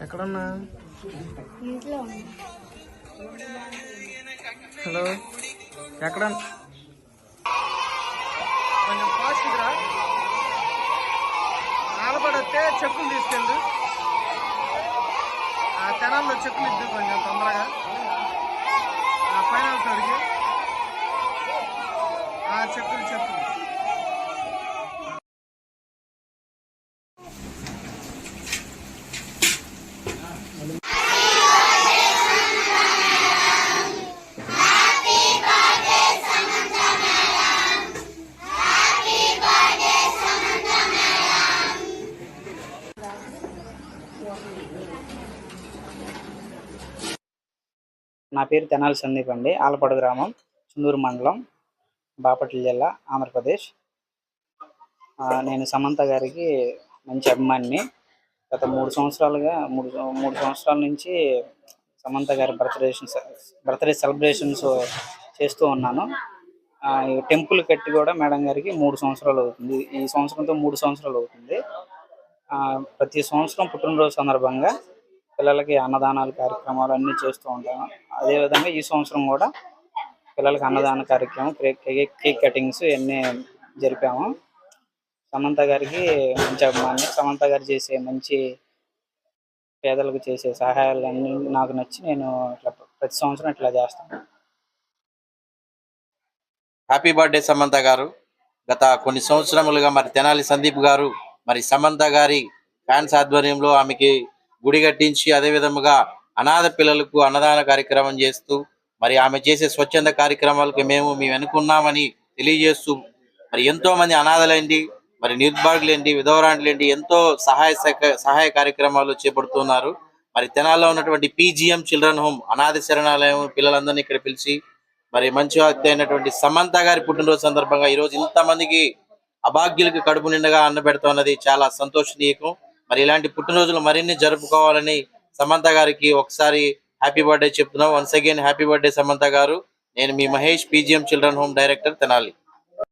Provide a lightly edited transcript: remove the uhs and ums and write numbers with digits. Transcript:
ఎక్కడున్నా? హలో, ఎక్కడ? కొంచెం ఫాస్ట్గా ఆలపడితే చెక్కులు తీసుకెళ్ళు. ఆ తెనాల్లో చెక్కులు ఇద్దు కొంచెం తొందరగా. ఫైనాన్స్ అడిగి చెక్కులు చెక్కులు. నా పేరు తెనాలి సందీప్ అండి. ఆలపాడు గ్రామం, చుందూరు మండలం, బాపట్ల జిల్లా, ఆంధ్రప్రదేశ్. నేను సమంత గారికి మంచి అభిమానిని. గత 3 సంవత్సరాలుగా మూడు సంవత్సరాల నుంచి సమంత గారి బర్త్డే సెలబ్రేషన్స్ చేస్తూ ఉన్నాను. ఈ టెంపుల్ కట్టి కూడా మేడం గారికి 3 సంవత్సరాలు అవుతుంది. ఈ సంవత్సరంతో 3 సంవత్సరాలు అవుతుంది. ప్రతి సంవత్సరం పుట్టినరోజు సందర్భంగా పిల్లలకి అన్నదానాలు కార్యక్రమాలు అన్నీ చేస్తూ ఉంటాను. అదేవిధంగా ఈ సంవత్సరం కూడా పిల్లలకి అన్నదాన కార్యక్రమం, కేక్ కటింగ్స్ ఇవన్నీ జరిపాము. సమంత గారికి మంచి అభిమాని. సమంత గారు చేసే మంచి పేదలకు చేసే సహాయాలన్నీ నాకు నచ్చి నేను ప్రతి సంవత్సరం ఇట్లా చేస్తాను. హ్యాపీ బర్త్డే సమంత గారు. గత కొన్ని సంవత్సరములుగా మరి తెనాలి సందీప్ గారు మరి సమంత గారి ఫ్యాన్స్ ఆధ్వర్యంలో ఆమెకి గుడి కట్టించి అదే విధముగా అనాథ పిల్లలకు అన్నదాన కార్యక్రమం చేస్తూ మరి ఆమె చేసే స్వచ్ఛంద కార్యక్రమాలకు మేము వెనుకున్నామని తెలియజేస్తూ మరి ఎంతో మంది అనాథలేంటి, మరి నిర్భాగులేంటి, విధవరాండ్లేంటి ఎంతో సహాయ కార్యక్రమాలు చేపడుతున్నారు. మరి తెనాల్లో ఉన్నటువంటి PGM చిల్డ్రన్ హోమ్ అనాథ శరణాలయం పిల్లలందరినీ ఇక్కడ పిలిచి మరి మంచి వ్యక్తి అయినటువంటి సమంత గారి పుట్టినరోజు సందర్భంగా ఈరోజు ఇంతమందికి అభాగ్యులకు కడుపు నిండగా అన్న పెడుతున్నది చాలా సంతోషనీయకం. మరి ఇలాంటి పుట్టినరోజులు మరిన్ని జరుపుకోవాలని సమంత గారికి ఒకసారి హ్యాపీ బర్త్డే చెప్తున్నాం. Once again happy birthday Samantha గారు. నేను మీ Mahesh, PGM children home director, Tenali.